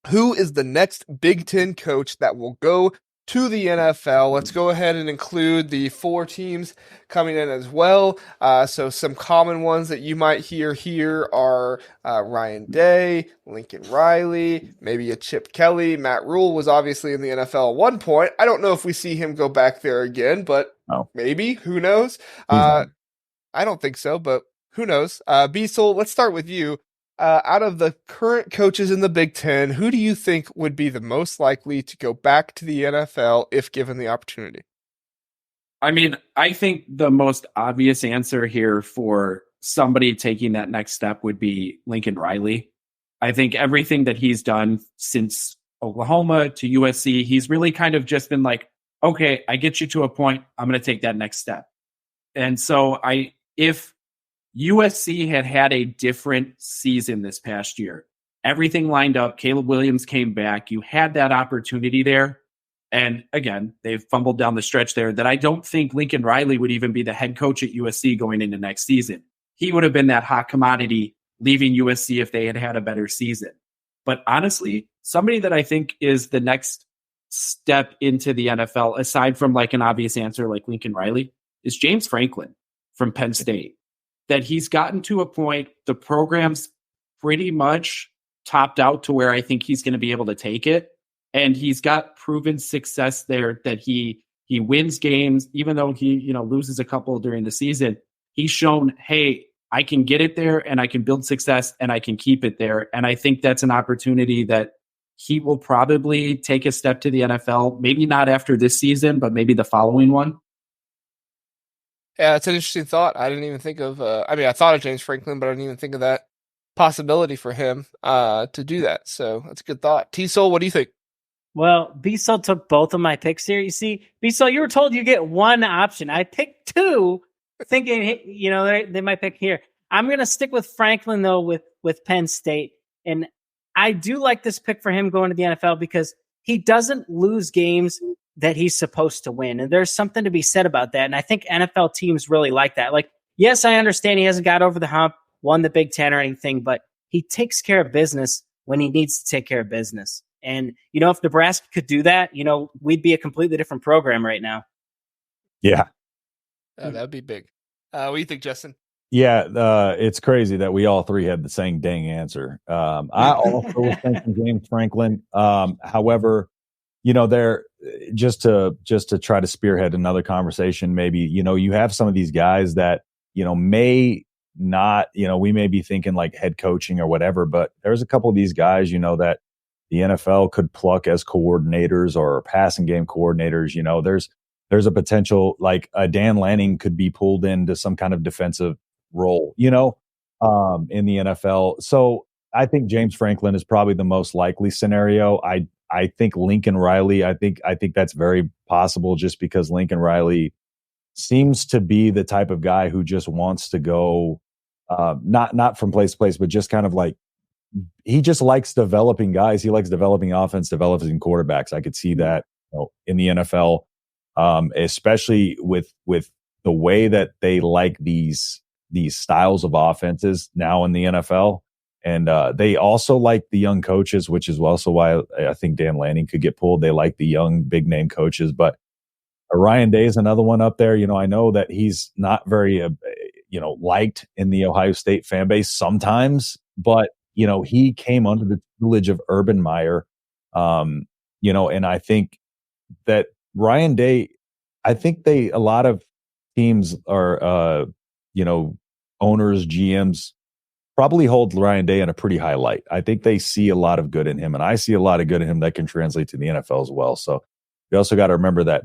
who is the next Big Ten coach that will go to the NFL? Let's go ahead and include the 4 teams coming in as well. So some common ones that you might hear here are Ryan Day, Lincoln Riley, maybe a Chip Kelly. Matt Rule was obviously in the NFL at one point. I don't know if we see him go back there again, but Oh, maybe. Who knows? he's not. I don't think so, but who knows? Beasel, let's start with you. Out of the current coaches in the Big Ten, who do you think would be the most likely to go back to the NFL if given the opportunity? I mean, I think the most obvious answer here for somebody taking that next step would be Lincoln Riley. I think everything that he's done since Oklahoma to USC, he's really kind of just been like, okay, I get you to a point, I'm going to take that next step. And so if USC had a different season this past year, everything lined up, Caleb Williams came back, you had that opportunity there. And again, they've fumbled down the stretch there that I don't think Lincoln Riley would even be the head coach at USC going into next season. He would have been that hot commodity leaving USC if they had had a better season. But honestly, somebody that I think is the next step into the NFL, aside from like an obvious answer like Lincoln Riley, is James Franklin from Penn State. That he's gotten to a point, the program's pretty much topped out to where I think he's going to be able to take it. And he's got proven success there that he wins games, even though he loses a couple during the season. He's shown, hey, I can get it there and I can build success and I can keep it there. And I think that's an opportunity that he will probably take a step to the NFL. Maybe not after this season, but maybe the following one. Yeah, it's an interesting thought. I didn't even think of. I thought of James Franklin, but I didn't even think of that possibility for him to do that. So that's a good thought. T-Soul, what do you think? Well, B-Sol took both of my picks here. You see, B-Sol, you were told you get one option. I picked two, thinking, they might pick here. I'm going to stick with Franklin, though, with Penn State. And I do like this pick for him going to the NFL because he doesn't lose games that he's supposed to win. And there's something to be said about that. And I think NFL teams really like that. Like, yes, I understand he hasn't got over the hump, won the Big Ten or anything, but he takes care of business when he needs to take care of business. And, if Nebraska could do that, we'd be a completely different program right now. Yeah. That'd be big. What do you think, Justin? Yeah, it's crazy that we all three had the same dang answer. I also was thinking James Franklin. However, there just to try to spearhead another conversation, maybe, you have some of these guys that, may not, we may be thinking like head coaching or whatever, but there's a couple of these guys, that the NFL could pluck as coordinators or passing game coordinators. There's a potential like Dan Lanning could be pulled into some kind of defensive role, in the NFL. So I think James Franklin is probably the most likely scenario. I think Lincoln Riley, I think that's very possible just because Lincoln Riley seems to be the type of guy who just wants to go, not from place to place, but just kind of like, he just likes developing guys. He likes developing offense, developing quarterbacks. I could see that in the NFL, especially with the way that they like these styles of offenses now in the NFL. And they also like the young coaches, which is also why I think Dan Lanning could get pulled. They like the young, big name coaches. But Ryan Day is another one up there. I know that he's not very, liked in the Ohio State fan base sometimes, but, he came under the tutelage of Urban Meyer. And I think that Ryan Day, a lot of teams are, owners, GMs, probably hold Ryan Day in a pretty high light. I think they see a lot of good in him, and I see a lot of good in him that can translate to the NFL as well. So we also got to remember that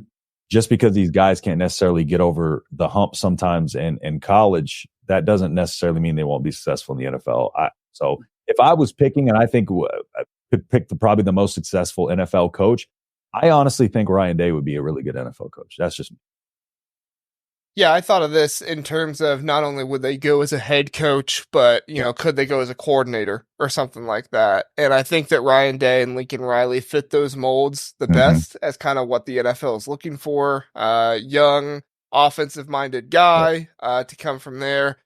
just because these guys can't necessarily get over the hump sometimes in college, that doesn't necessarily mean they won't be successful in the NFL. So if I was picking, and I think I could pick probably the most successful NFL coach, I honestly think Ryan Day would be a really good NFL coach. That's just me. Yeah, I thought of this in terms of not only would they go as a head coach, but, could they go as a coordinator or something like that? And I think that Ryan Day and Lincoln Riley fit those molds the best as kind of what the NFL is looking for. Young, offensive-minded guy to come from there.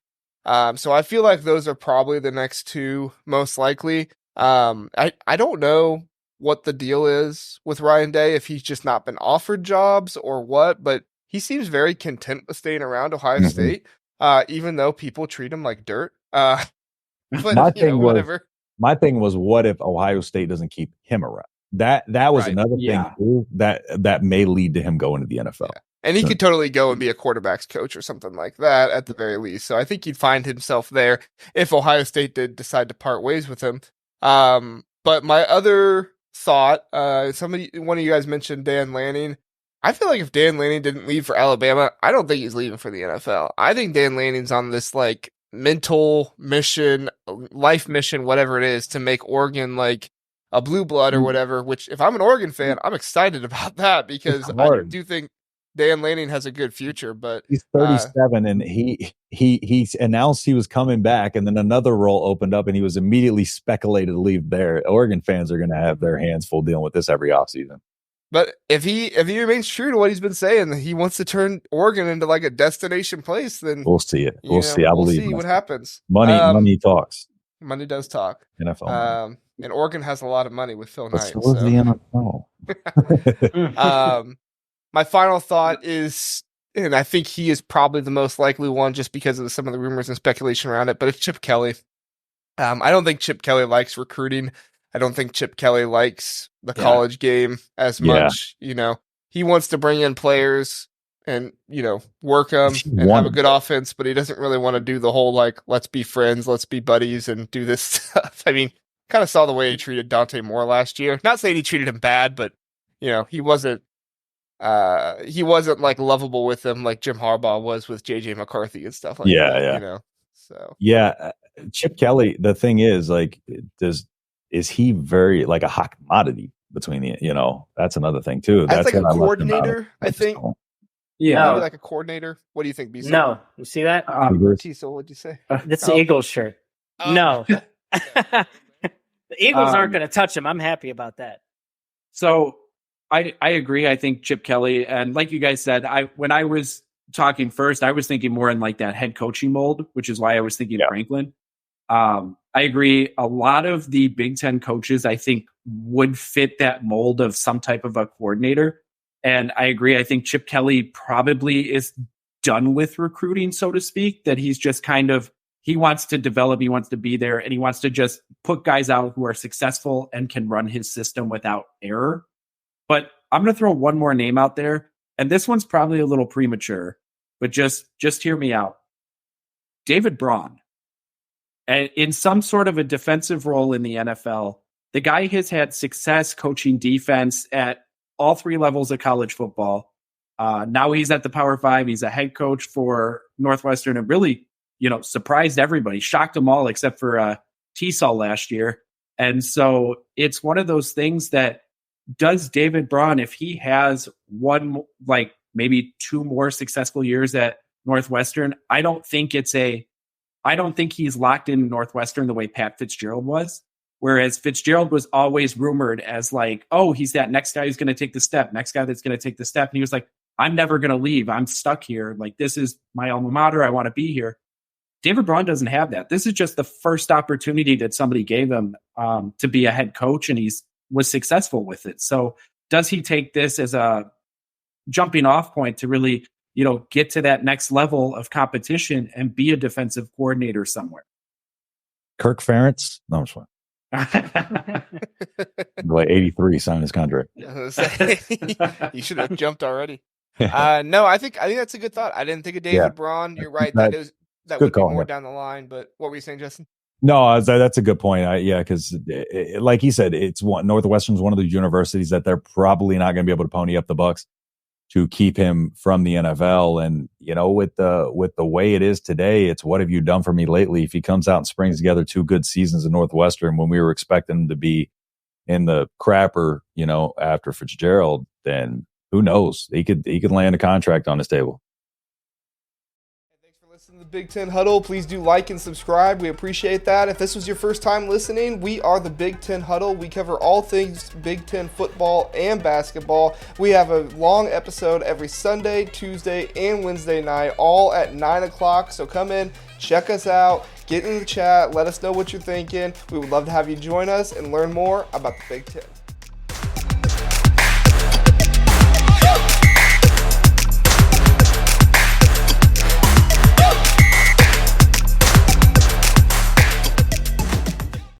So I feel like those are probably the next two most likely. I don't know what the deal is with Ryan Day, if he's just not been offered jobs or what, but he seems very content with staying around Ohio State, even though people treat him like dirt. But whatever. My thing was, what if Ohio State doesn't keep him around? That was another thing too, that may lead to him going to the NFL. Yeah. And he could totally go and be a quarterback's coach or something like that at the very least. So I think he'd find himself there if Ohio State did decide to part ways with him. But my other thought, one of you guys mentioned Dan Lanning. I feel like if Dan Lanning didn't leave for Alabama, I don't think he's leaving for the NFL. I think Dan Lanning's on this like mental mission, life mission, whatever it is, to make Oregon like a blue blood or whatever, which if I'm an Oregon fan, I'm excited about that because I do think Dan Lanning has a good future, but he's 37 and he announced he was coming back, and then another role opened up and he was immediately speculated to leave there. Oregon fans are going to have their hands full dealing with this every offseason. But if he remains true to what he's been saying, he wants to turn Oregon into like a destination place, then we'll see it. We'll see. I believe. We'll see what happens. Money talks. Money does talk. NFL. Money. And Oregon has a lot of money with Phil Knight. So does the NFL. My final thought is, and I think he is probably the most likely one just because of some of the rumors and speculation around it, but it's Chip Kelly. I don't think Chip Kelly likes recruiting. I don't think Chip Kelly likes the college game as much. He wants to bring in players and, work them and have a good offense, but he doesn't really want to do the whole, like, let's be friends, let's be buddies and do this stuff. I mean, kind of saw the way he treated Dante Moore last year. Not saying he treated him bad, but, he wasn't like lovable with him like Jim Harbaugh was with JJ McCarthy and stuff like that. So Chip Kelly, the thing is, like, is he very like a hot commodity between that's another thing too. That's like a coordinator, I think. Yeah. Maybe like a coordinator. What do you think, BC? No. You see that? So what'd you say? That's the Eagles shirt. No. The Eagles aren't going to touch him. I'm happy about that. So I agree. I think Chip Kelly, and like you guys said, when I was talking first, I was thinking more in like that head coaching mold, which is why I was thinking Franklin. I agree. A lot of the Big Ten coaches, I think, would fit that mold of some type of a coordinator. And I agree. I think Chip Kelly probably is done with recruiting, so to speak, that he's just he wants to develop, he wants to be there, and he wants to just put guys out who are successful and can run his system without error. But I'm going to throw one more name out there, and this one's probably a little premature, but just hear me out. David Braun. And in some sort of a defensive role in the NFL, the guy has had success coaching defense at all three levels of college football. Now he's at the Power 5. He's a head coach for Northwestern and really, surprised everybody, shocked them all except for T-Saw last year. And so it's one of those things that does David Braun, if he has one, like maybe two more successful years at Northwestern, I don't think he's locked in Northwestern the way Pat Fitzgerald was. Whereas Fitzgerald was always rumored as like, oh, he's that next guy who's going to take the step, next guy that's going to take the step. And he was like, I'm never going to leave. I'm stuck here. Like, this is my alma mater. I want to be here. David Braun doesn't have that. This is just the first opportunity that somebody gave him to be a head coach, and was successful with it. So does he take this as a jumping off point to really, get to that next level of competition and be a defensive coordinator somewhere? Kirk Ferentz? No, I'm just playing. Like 83 signed his contract. You should have jumped already. No, I think that's a good thought. I didn't think of David Braun. You're right. That would be more down the line. But what were you saying, Justin? No, that's a good point. Because like he said, Northwestern's one of those universities that they're probably not going to be able to pony up the bucks to keep him from the NFL. And, with the way it is today, it's what have you done for me lately? If he comes out and springs together 2 good seasons in Northwestern when we were expecting him to be in the crapper, after Fitzgerald, then who knows? He could land a contract on his table. Listen to the Big Ten Huddle. Please do like and subscribe. We appreciate that. If this was your first time listening, we are the Big Ten Huddle. We cover all things Big Ten football and basketball. We have a long episode every Sunday, Tuesday, and Wednesday night, all at 9 o'clock. So come in, check us out, Get in the chat. Let us know what you're thinking. We would love to have you join us and learn more about the Big Ten.